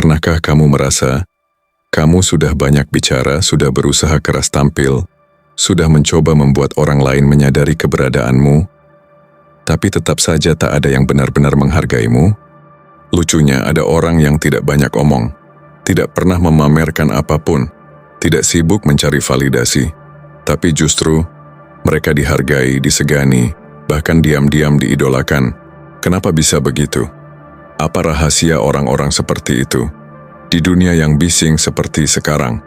Pernahkah kamu merasa kamu sudah banyak bicara, sudah berusaha keras tampil, sudah mencoba membuat orang lain menyadari keberadaanmu, tapi tetap saja tak ada yang benar-benar menghargaimu? Lucunya, ada orang yang tidak banyak omong, tidak pernah memamerkan apapun, tidak sibuk mencari validasi, tapi justru mereka dihargai, disegani, bahkan diam-diam diidolakan. Kenapa bisa begitu? Apa rahasia orang-orang seperti itu? Di dunia yang bising seperti sekarang,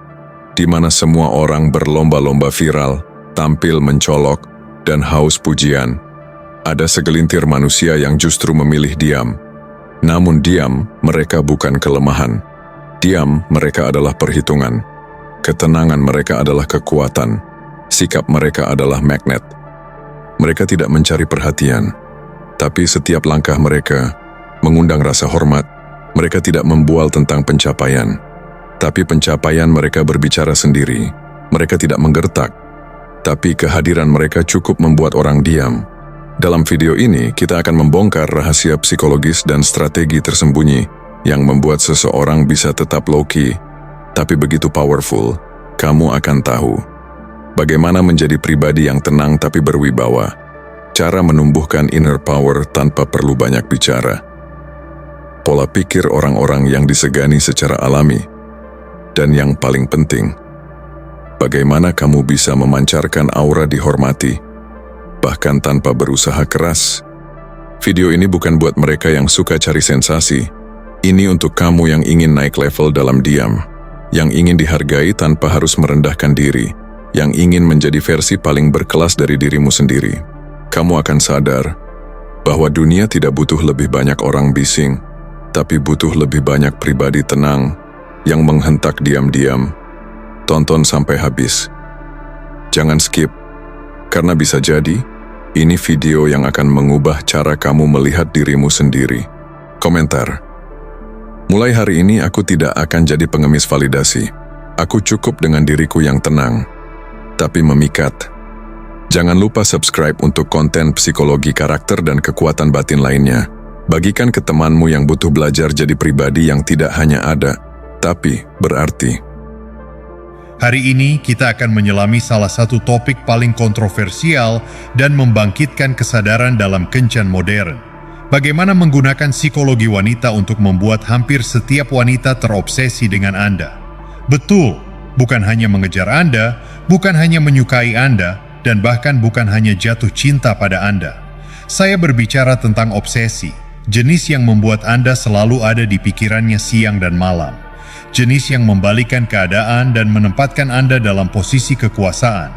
di mana semua orang berlomba-lomba viral, tampil mencolok, dan haus pujian, ada segelintir manusia yang justru memilih diam. Namun diam mereka bukan kelemahan. Diam mereka adalah perhitungan. Ketenangan mereka adalah kekuatan. Sikap mereka adalah magnet. Mereka tidak mencari perhatian, tapi setiap langkah mereka mengundang rasa hormat. Mereka tidak membual tentang pencapaian, tapi pencapaian mereka berbicara sendiri. Mereka tidak menggertak, tapi kehadiran mereka cukup membuat orang diam. Dalam video ini, kita akan membongkar rahasia psikologis dan strategi tersembunyi yang membuat seseorang bisa tetap low-key, tapi begitu powerful. Kamu akan tahu bagaimana menjadi pribadi yang tenang tapi berwibawa, cara menumbuhkan inner power tanpa perlu banyak bicara, pola pikir orang-orang yang disegani secara alami, dan yang paling penting, bagaimana kamu bisa memancarkan aura dihormati, bahkan tanpa berusaha keras. Video ini bukan buat mereka yang suka cari sensasi. Ini untuk kamu yang ingin naik level dalam diam, yang ingin dihargai tanpa harus merendahkan diri, yang ingin menjadi versi paling berkelas dari dirimu sendiri. Kamu akan sadar bahwa dunia tidak butuh lebih banyak orang bising, tapi butuh lebih banyak pribadi tenang yang menghentak diam-diam. Tonton sampai habis. Jangan skip, karena bisa jadi ini video yang akan mengubah cara kamu melihat dirimu sendiri. Komentar. Mulai hari ini aku tidak akan jadi pengemis validasi. Aku cukup dengan diriku yang tenang, tapi memikat. Jangan lupa subscribe untuk konten psikologi karakter dan kekuatan batin lainnya. Bagikan ke temanmu yang butuh belajar jadi pribadi yang tidak hanya ada, tapi berarti. Hari ini kita akan menyelami salah satu topik paling kontroversial dan membangkitkan kesadaran dalam kencan modern. Bagaimana menggunakan psikologi wanita untuk membuat hampir setiap wanita terobsesi dengan Anda. Betul, bukan hanya mengejar Anda, bukan hanya menyukai Anda, dan bahkan bukan hanya jatuh cinta pada Anda. Saya berbicara tentang obsesi. Jenis yang membuat Anda selalu ada di pikirannya siang dan malam. Jenis yang membalikan keadaan dan menempatkan Anda dalam posisi kekuasaan.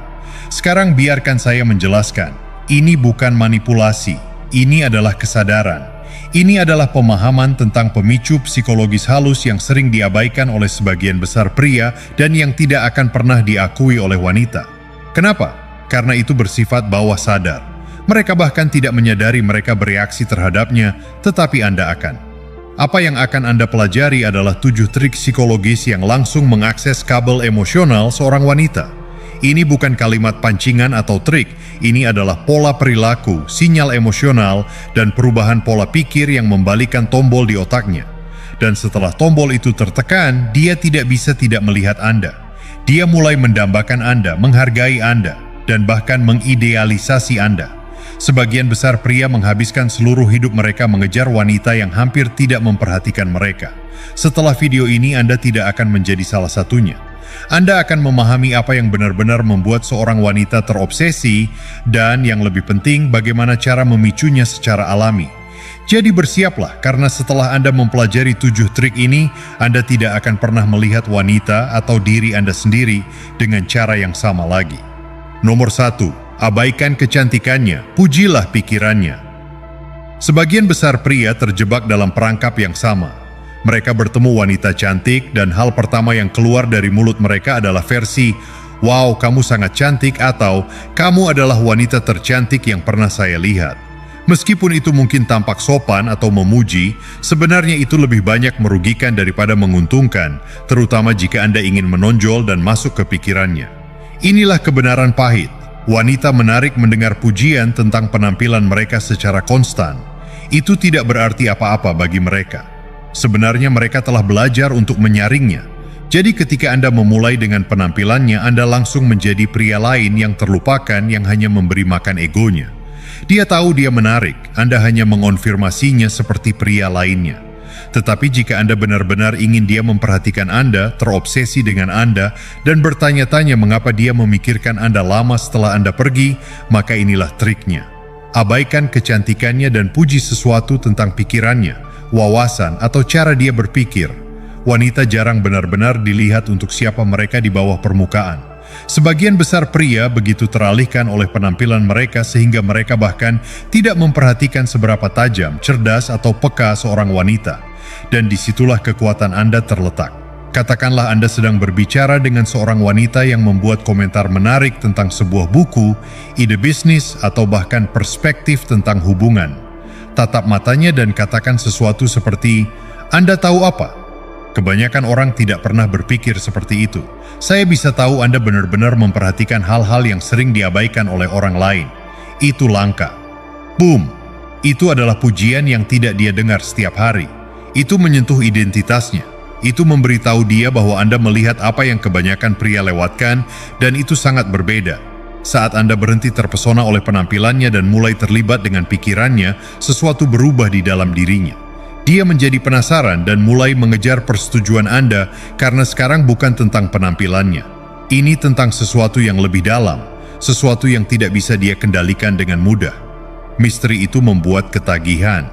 Sekarang biarkan saya menjelaskan. Ini bukan manipulasi. Ini adalah kesadaran. Ini adalah pemahaman tentang pemicu psikologis halus yang sering diabaikan oleh sebagian besar pria dan yang tidak akan pernah diakui oleh wanita. Kenapa? Karena itu bersifat bawah sadar. Mereka bahkan tidak menyadari mereka bereaksi terhadapnya, tetapi Anda akan. Apa yang akan Anda pelajari adalah 7 trik psikologis yang langsung mengakses kabel emosional seorang wanita. Ini bukan kalimat pancingan atau trik, ini adalah pola perilaku, sinyal emosional, dan perubahan pola pikir yang membalikan tombol di otaknya. Dan setelah tombol itu tertekan, dia tidak bisa tidak melihat Anda. Dia mulai mendambakan Anda, menghargai Anda, dan bahkan mengidealisasi Anda. Sebagian besar pria menghabiskan seluruh hidup mereka mengejar wanita yang hampir tidak memperhatikan mereka. Setelah video ini, Anda tidak akan menjadi salah satunya. Anda akan memahami apa yang benar-benar membuat seorang wanita terobsesi, dan yang lebih penting, bagaimana cara memicunya secara alami. Jadi bersiaplah, karena setelah Anda mempelajari 7 trik ini, Anda tidak akan pernah melihat wanita atau diri Anda sendiri dengan cara yang sama lagi. Nomor 1. Abaikan kecantikannya, pujilah pikirannya. Sebagian besar pria terjebak dalam perangkap yang sama. Mereka bertemu wanita cantik dan hal pertama yang keluar dari mulut mereka adalah versi, "Wow, kamu sangat cantik," atau "Kamu adalah wanita tercantik yang pernah saya lihat." Meskipun itu mungkin tampak sopan atau memuji, sebenarnya itu lebih banyak merugikan daripada menguntungkan, terutama jika Anda ingin menonjol dan masuk ke pikirannya. Inilah kebenaran pahit. Wanita menarik mendengar pujian tentang penampilan mereka secara konstan. Itu tidak berarti apa-apa bagi mereka. Sebenarnya mereka telah belajar untuk menyaringnya. Jadi ketika Anda memulai dengan penampilannya, Anda langsung menjadi pria lain yang terlupakan yang hanya memberi makan egonya. Dia tahu dia menarik, Anda hanya mengonfirmasinya seperti pria lainnya. Tetapi jika Anda benar-benar ingin dia memperhatikan Anda, terobsesi dengan Anda, dan bertanya-tanya mengapa dia memikirkan Anda lama setelah Anda pergi, maka inilah triknya. Abaikan kecantikannya dan puji sesuatu tentang pikirannya, wawasan, atau cara dia berpikir. Wanita jarang benar-benar dilihat untuk siapa mereka di bawah permukaan. Sebagian besar pria begitu teralihkan oleh penampilan mereka sehingga mereka bahkan tidak memperhatikan seberapa tajam, cerdas, atau peka seorang wanita. Dan disitulah kekuatan Anda terletak. Katakanlah Anda sedang berbicara dengan seorang wanita yang membuat komentar menarik tentang sebuah buku, ide bisnis, atau bahkan perspektif tentang hubungan. Tatap matanya dan katakan sesuatu seperti, "Anda tahu apa?" Kebanyakan orang tidak pernah berpikir seperti itu. Saya bisa tahu Anda benar-benar memperhatikan hal-hal yang sering diabaikan oleh orang lain. Itu langka. Boom! Itu adalah pujian yang tidak dia dengar setiap hari. Itu menyentuh identitasnya. Itu memberitahu dia bahwa Anda melihat apa yang kebanyakan pria lewatkan, dan itu sangat berbeda. Saat Anda berhenti terpesona oleh penampilannya dan mulai terlibat dengan pikirannya, sesuatu berubah di dalam dirinya. Dia menjadi penasaran dan mulai mengejar persetujuan Anda karena sekarang bukan tentang penampilannya. Ini tentang sesuatu yang lebih dalam, sesuatu yang tidak bisa dia kendalikan dengan mudah. Misteri itu membuat ketagihan.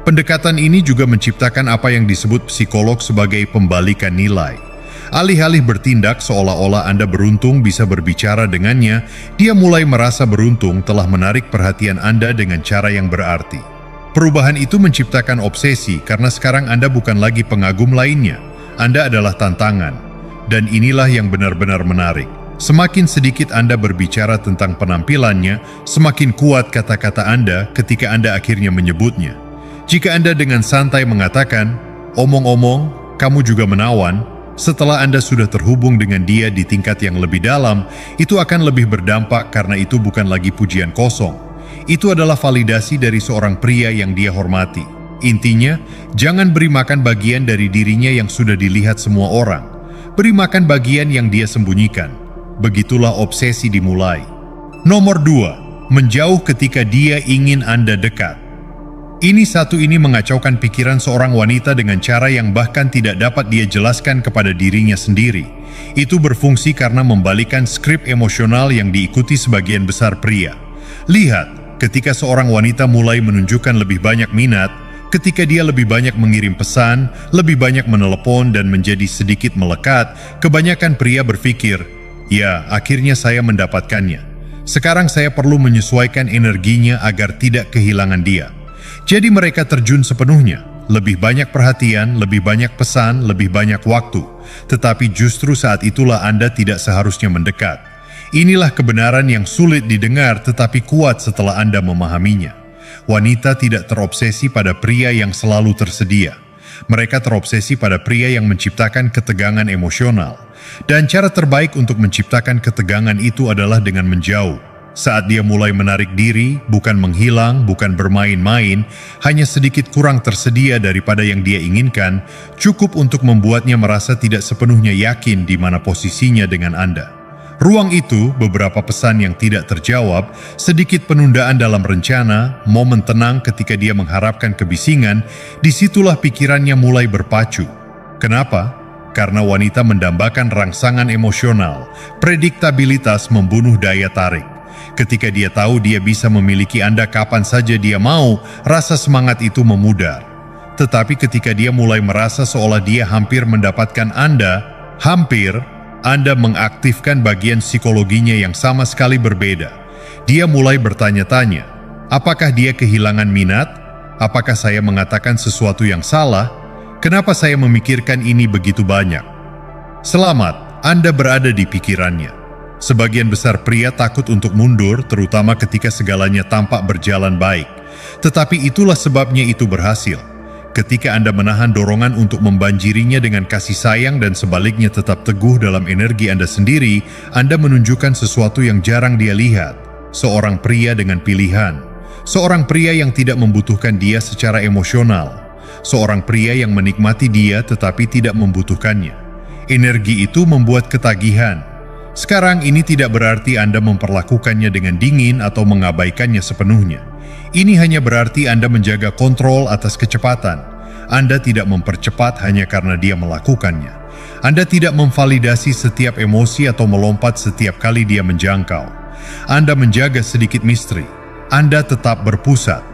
Pendekatan ini juga menciptakan apa yang disebut psikolog sebagai pembalikan nilai. Alih-alih bertindak seolah-olah Anda beruntung bisa berbicara dengannya, dia mulai merasa beruntung telah menarik perhatian Anda dengan cara yang berarti. Perubahan itu menciptakan obsesi karena sekarang Anda bukan lagi pengagum lainnya. Anda adalah tantangan. Dan inilah yang benar-benar menarik. Semakin sedikit Anda berbicara tentang penampilannya, semakin kuat kata-kata Anda ketika Anda akhirnya menyebutnya. Jika Anda dengan santai mengatakan, "Omong-omong, kamu juga menawan," setelah Anda sudah terhubung dengan dia di tingkat yang lebih dalam, itu akan lebih berdampak karena itu bukan lagi pujian kosong. Itu adalah validasi dari seorang pria yang dia hormati. Intinya, jangan beri makan bagian dari dirinya yang sudah dilihat semua orang. Beri makan bagian yang dia sembunyikan. Begitulah obsesi dimulai. Nomor 2, menjauh ketika dia ingin Anda dekat. Ini mengacaukan pikiran seorang wanita dengan cara yang bahkan tidak dapat dia jelaskan kepada dirinya sendiri. Itu berfungsi karena membalikan skrip emosional yang diikuti sebagian besar pria. Lihat, ketika seorang wanita mulai menunjukkan lebih banyak minat, ketika dia lebih banyak mengirim pesan, lebih banyak menelepon dan menjadi sedikit melekat, kebanyakan pria berpikir, "Ya, akhirnya saya mendapatkannya. Sekarang saya perlu menyesuaikan energinya agar tidak kehilangan dia." Jadi mereka terjun sepenuhnya, lebih banyak perhatian, lebih banyak pesan, lebih banyak waktu. Tetapi justru saat itulah Anda tidak seharusnya mendekat. Inilah kebenaran yang sulit didengar tetapi kuat setelah Anda memahaminya. Wanita tidak terobsesi pada pria yang selalu tersedia. Mereka terobsesi pada pria yang menciptakan ketegangan emosional. Dan cara terbaik untuk menciptakan ketegangan itu adalah dengan menjauh. Saat dia mulai menarik diri, bukan menghilang, bukan bermain-main, hanya sedikit kurang tersedia daripada yang dia inginkan, cukup untuk membuatnya merasa tidak sepenuhnya yakin di mana posisinya dengan Anda. Ruang itu, beberapa pesan yang tidak terjawab, sedikit penundaan dalam rencana, momen tenang ketika dia mengharapkan kebisingan, disitulah pikirannya mulai berpacu. Kenapa? Karena wanita mendambakan rangsangan emosional, prediktabilitas membunuh daya tarik. Ketika dia tahu dia bisa memiliki Anda kapan saja dia mau, rasa semangat itu memudar. Tetapi ketika dia mulai merasa seolah dia hampir mendapatkan Anda mengaktifkan bagian psikologinya yang sama sekali berbeda. Dia mulai bertanya-tanya, apakah dia kehilangan minat? Apakah saya mengatakan sesuatu yang salah? Kenapa saya memikirkan ini begitu banyak? Selamat, Anda berada di pikirannya. Sebagian besar pria takut untuk mundur, terutama ketika segalanya tampak berjalan baik. Tetapi itulah sebabnya itu berhasil. Ketika Anda menahan dorongan untuk membanjirinya dengan kasih sayang dan sebaliknya tetap teguh dalam energi Anda sendiri, Anda menunjukkan sesuatu yang jarang dia lihat. Seorang pria dengan pilihan. Seorang pria yang tidak membutuhkan dia secara emosional. seorang pria yang menikmati dia tetapi tidak membutuhkannya. Energi itu membuat ketagihan. Sekarang ini tidak berarti Anda memperlakukannya dengan dingin atau mengabaikannya sepenuhnya. Ini hanya berarti Anda menjaga kontrol atas kecepatan. Anda tidak mempercepat hanya karena dia melakukannya. Anda tidak memvalidasi setiap emosi atau melompat setiap kali dia menjangkau. Anda menjaga sedikit misteri. Anda tetap berpusat.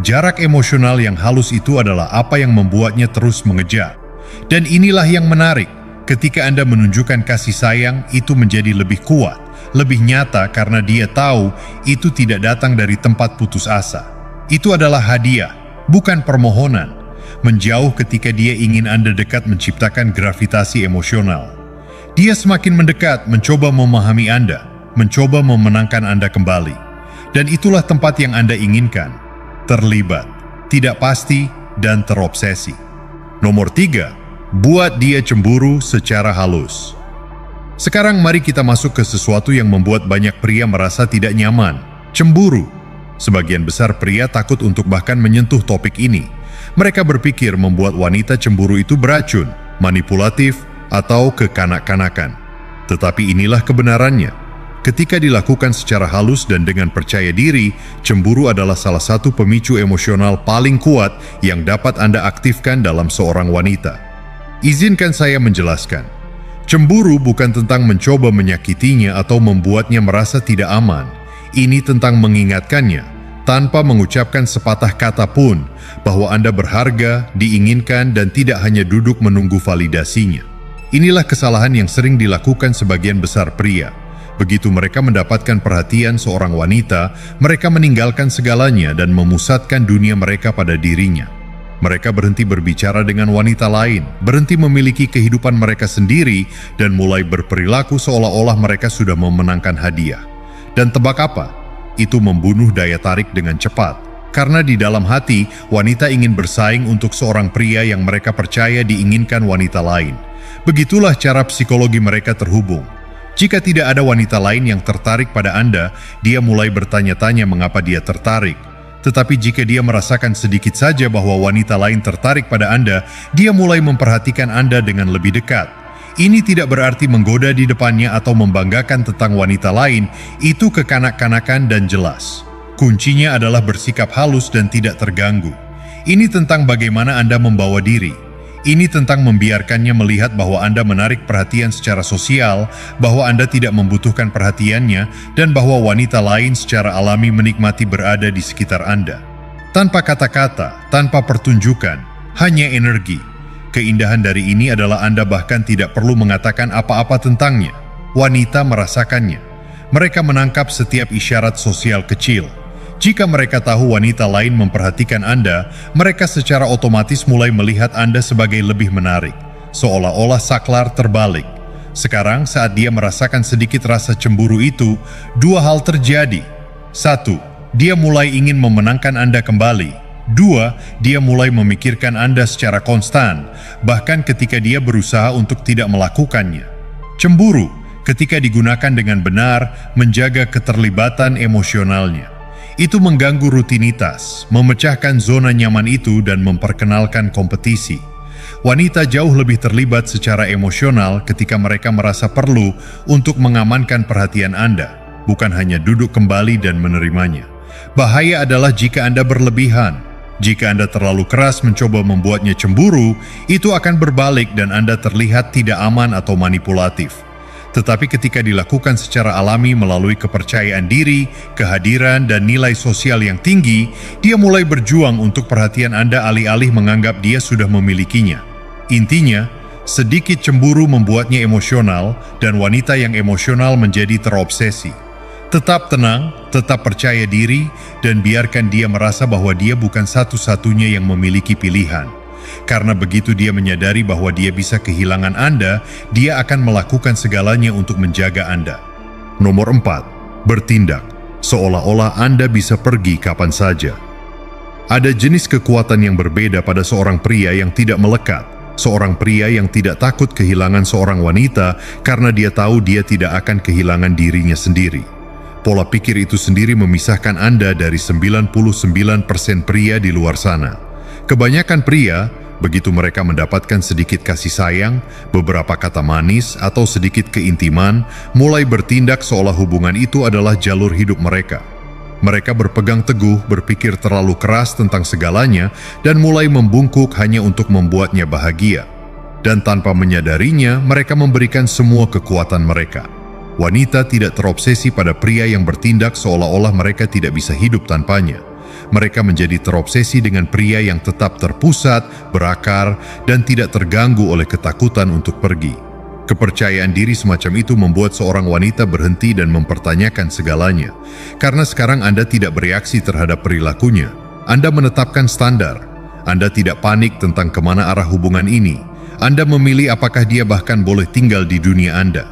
Jarak emosional yang halus itu adalah apa yang membuatnya terus mengejar. Dan inilah yang menarik. Ketika Anda menunjukkan kasih sayang, itu menjadi lebih kuat, lebih nyata karena dia tahu itu tidak datang dari tempat putus asa. Itu adalah hadiah, bukan permohonan. Menjauh ketika dia ingin Anda dekat menciptakan gravitasi emosional. Dia semakin mendekat, mencoba memahami Anda, mencoba memenangkan Anda kembali. Dan itulah tempat yang Anda inginkan. Terlibat, tidak pasti, dan terobsesi. Nomor 3. Buat dia cemburu secara halus. Sekarang mari kita masuk ke sesuatu yang membuat banyak pria merasa tidak nyaman. Cemburu. Sebagian besar pria takut untuk bahkan menyentuh topik ini. Mereka berpikir membuat wanita cemburu itu beracun, manipulatif, atau kekanak-kanakan. Tetapi inilah kebenarannya. Ketika dilakukan secara halus dan dengan percaya diri, cemburu adalah salah satu pemicu emosional paling kuat yang dapat Anda aktifkan dalam seorang wanita. Izinkan saya menjelaskan. Cemburu bukan tentang mencoba menyakitinya atau membuatnya merasa tidak aman. Ini tentang mengingatkannya, tanpa mengucapkan sepatah kata pun, bahwa Anda berharga, diinginkan, dan tidak hanya duduk menunggu validasinya. Inilah kesalahan yang sering dilakukan sebagian besar pria. Begitu mereka mendapatkan perhatian seorang wanita, mereka meninggalkan segalanya dan memusatkan dunia mereka pada dirinya. Mereka berhenti berbicara dengan wanita lain, berhenti memiliki kehidupan mereka sendiri, dan mulai berperilaku seolah-olah mereka sudah memenangkan hadiah. Dan tebak apa? Itu membunuh daya tarik dengan cepat. Karena di dalam hati, wanita ingin bersaing untuk seorang pria yang mereka percaya diinginkan wanita lain. Begitulah cara psikologi mereka terhubung. Jika tidak ada wanita lain yang tertarik pada Anda, dia mulai bertanya-tanya mengapa dia tertarik. Tetapi jika dia merasakan sedikit saja bahwa wanita lain tertarik pada Anda, dia mulai memperhatikan Anda dengan lebih dekat. Ini tidak berarti menggoda di depannya atau membanggakan tentang wanita lain, itu kekanak-kanakan dan jelas. Kuncinya adalah bersikap halus dan tidak terganggu. Ini tentang bagaimana Anda membawa diri. Ini tentang membiarkannya melihat bahwa Anda menarik perhatian secara sosial, bahwa Anda tidak membutuhkan perhatiannya, dan bahwa wanita lain secara alami menikmati berada di sekitar Anda. Tanpa kata-kata, tanpa pertunjukan, hanya energi. Keindahan dari ini adalah Anda bahkan tidak perlu mengatakan apa-apa tentangnya. Wanita merasakannya. Mereka menangkap setiap isyarat sosial kecil. Jika mereka tahu wanita lain memperhatikan Anda, mereka secara otomatis mulai melihat Anda sebagai lebih menarik, seolah-olah saklar terbalik. Sekarang saat dia merasakan sedikit rasa cemburu itu, dua hal terjadi. 1. Dia mulai ingin memenangkan Anda kembali. 2. Dia mulai memikirkan Anda secara konstan, bahkan ketika dia berusaha untuk tidak melakukannya. Cemburu, ketika digunakan dengan benar, menjaga keterlibatan emosionalnya. Itu mengganggu rutinitas, memecahkan zona nyaman itu dan memperkenalkan kompetisi. Wanita jauh lebih terlibat secara emosional ketika mereka merasa perlu untuk mengamankan perhatian Anda, bukan hanya duduk kembali dan menerimanya. Bahaya adalah jika Anda berlebihan. Jika Anda terlalu keras mencoba membuatnya cemburu, itu akan berbalik dan Anda terlihat tidak aman atau manipulatif. Tetapi ketika dilakukan secara alami melalui kepercayaan diri, kehadiran, dan nilai sosial yang tinggi, dia mulai berjuang untuk perhatian Anda alih-alih menganggap dia sudah memilikinya. Intinya, sedikit cemburu membuatnya emosional, dan wanita yang emosional menjadi terobsesi. Tetap tenang, tetap percaya diri, dan biarkan dia merasa bahwa dia bukan satu-satunya yang memiliki pilihan. Karena begitu dia menyadari bahwa dia bisa kehilangan Anda, dia akan melakukan segalanya untuk menjaga Anda. Nomor 4. Bertindak, seolah-olah Anda bisa pergi kapan saja. Ada jenis kekuatan yang berbeda pada seorang pria yang tidak melekat. Seorang pria yang tidak takut kehilangan seorang wanita karena dia tahu dia tidak akan kehilangan dirinya sendiri. Pola pikir itu sendiri memisahkan Anda dari 99% pria di luar sana. Kebanyakan pria, begitu mereka mendapatkan sedikit kasih sayang, beberapa kata manis, atau sedikit keintiman, mulai bertindak seolah hubungan itu adalah jalur hidup mereka. Mereka berpegang teguh, berpikir terlalu keras tentang segalanya, dan mulai membungkuk hanya untuk membuatnya bahagia. Dan tanpa menyadarinya, mereka memberikan semua kekuatan mereka. Wanita tidak terobsesi pada pria yang bertindak seolah-olah mereka tidak bisa hidup tanpanya. Mereka menjadi terobsesi dengan pria yang tetap terpusat, berakar, dan tidak terganggu oleh ketakutan untuk pergi. Kepercayaan diri semacam itu membuat seorang wanita berhenti dan mempertanyakan segalanya. Karena sekarang Anda tidak bereaksi terhadap perilakunya. Anda menetapkan standar. Anda tidak panik tentang kemana arah hubungan ini. Anda memilih apakah dia bahkan boleh tinggal di dunia Anda.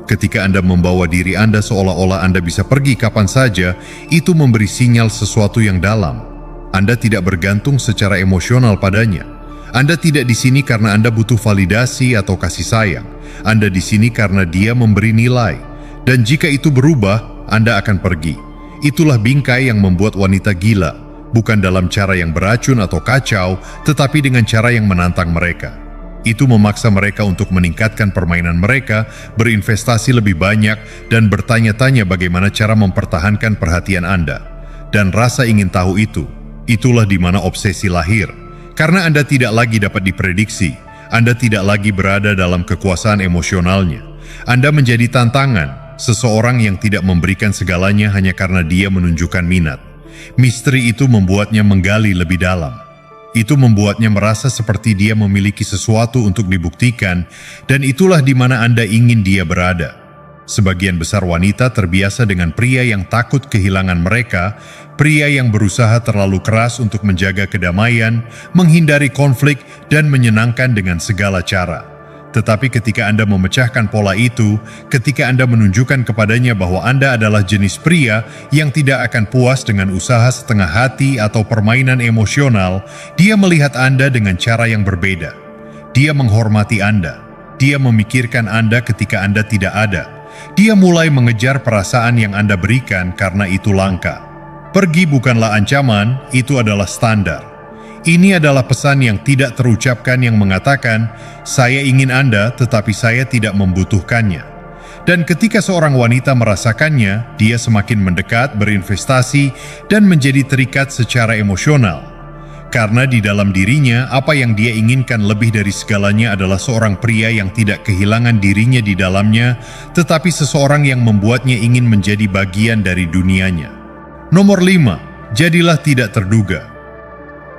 Ketika Anda membawa diri Anda seolah-olah Anda bisa pergi kapan saja, itu memberi sinyal sesuatu yang dalam. Anda tidak bergantung secara emosional padanya. Anda tidak di sini karena Anda butuh validasi atau kasih sayang. Anda di sini karena dia memberi nilai. Dan jika itu berubah, Anda akan pergi. Itulah bingkai yang membuat wanita gila, bukan dalam cara yang beracun atau kacau, tetapi dengan cara yang menantang mereka. Itu memaksa mereka untuk meningkatkan permainan mereka, berinvestasi lebih banyak, dan bertanya-tanya bagaimana cara mempertahankan perhatian Anda. Dan rasa ingin tahu itulah di mana obsesi lahir. Karena Anda tidak lagi dapat diprediksi, Anda tidak lagi berada dalam kekuasaan emosionalnya. Anda menjadi tantangan, seseorang yang tidak memberikan segalanya hanya karena dia menunjukkan minat. Misteri itu membuatnya menggali lebih dalam. Itu membuatnya merasa seperti dia memiliki sesuatu untuk dibuktikan, dan itulah di mana Anda ingin dia berada. Sebagian besar wanita terbiasa dengan pria yang takut kehilangan mereka, pria yang berusaha terlalu keras untuk menjaga kedamaian, menghindari konflik, dan menyenangkan dengan segala cara. Tetapi ketika Anda memecahkan pola itu, ketika Anda menunjukkan kepadanya bahwa Anda adalah jenis pria yang tidak akan puas dengan usaha setengah hati atau permainan emosional, dia melihat Anda dengan cara yang berbeda. Dia menghormati Anda. Dia memikirkan Anda ketika Anda tidak ada. Dia mulai mengejar perasaan yang Anda berikan karena itu langka. Pergi bukanlah ancaman, itu adalah standar. Ini adalah pesan yang tidak terucapkan yang mengatakan, saya ingin Anda tetapi saya tidak membutuhkannya. Dan ketika seorang wanita merasakannya, dia semakin mendekat, berinvestasi, dan menjadi terikat secara emosional. Karena di dalam dirinya, apa yang dia inginkan lebih dari segalanya adalah seorang pria yang tidak kehilangan dirinya di dalamnya, tetapi seseorang yang membuatnya ingin menjadi bagian dari dunianya. Nomor 5, jadilah tidak terduga.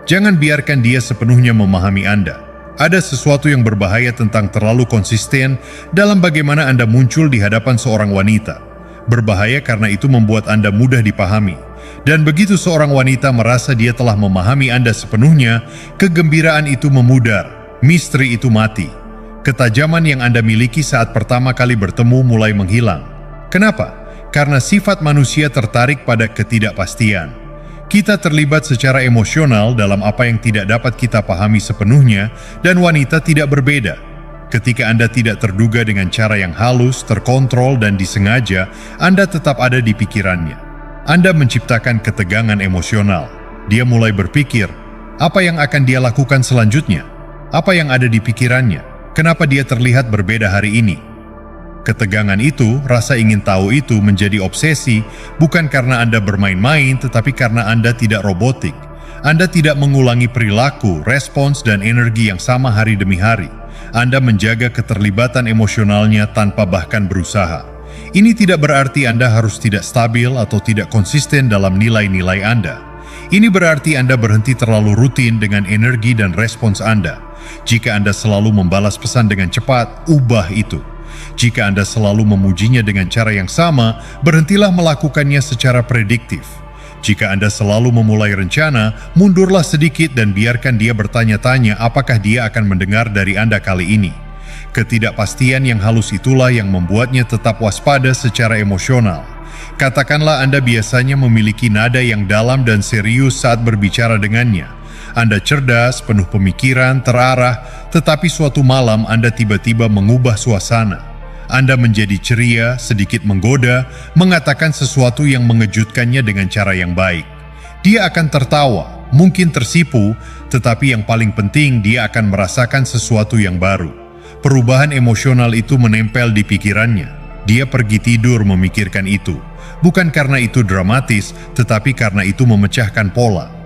Jangan biarkan dia sepenuhnya memahami Anda. Ada sesuatu yang berbahaya tentang terlalu konsisten dalam bagaimana Anda muncul di hadapan seorang wanita. Berbahaya karena itu membuat Anda mudah dipahami. Dan begitu seorang wanita merasa dia telah memahami Anda sepenuhnya, kegembiraan itu memudar, misteri itu mati. Ketajaman yang Anda miliki saat pertama kali bertemu mulai menghilang. Kenapa? Karena sifat manusia tertarik pada ketidakpastian. Kita terlibat secara emosional dalam apa yang tidak dapat kita pahami sepenuhnya, dan wanita tidak berbeda. Ketika Anda tidak terduga dengan cara yang halus, terkontrol, dan disengaja, Anda tetap ada di pikirannya. Anda menciptakan ketegangan emosional. Dia mulai berpikir, apa yang akan dia lakukan selanjutnya? Apa yang ada di pikirannya? Kenapa dia terlihat berbeda hari ini? Ketegangan itu, rasa ingin tahu itu menjadi obsesi, bukan karena Anda bermain-main, tetapi karena Anda tidak robotik. Anda tidak mengulangi perilaku, respons, dan energi yang sama hari demi hari. Anda menjaga keterlibatan emosionalnya tanpa bahkan berusaha. Ini tidak berarti Anda harus tidak stabil atau tidak konsisten dalam nilai-nilai Anda. Ini berarti Anda berhenti terlalu rutin dengan energi dan respons Anda. Jika Anda selalu membalas pesan dengan cepat, ubah itu. Jika Anda selalu memujinya dengan cara yang sama, berhentilah melakukannya secara prediktif. Jika Anda selalu memulai rencana, mundurlah sedikit dan biarkan dia bertanya-tanya apakah dia akan mendengar dari Anda kali ini. Ketidakpastian yang halus itulah yang membuatnya tetap waspada secara emosional. Katakanlah Anda biasanya memiliki nada yang dalam dan serius saat berbicara dengannya. Anda cerdas, penuh pemikiran, terarah, tetapi suatu malam Anda tiba-tiba mengubah suasana. Anda menjadi ceria, sedikit menggoda, mengatakan sesuatu yang mengejutkannya dengan cara yang baik. Dia akan tertawa, Mungkin tersipu, tetapi yang paling penting dia akan merasakan sesuatu yang baru. Perubahan emosional itu menempel di pikirannya. Dia pergi tidur memikirkan itu. Bukan karena itu dramatis, tetapi karena itu memecahkan pola.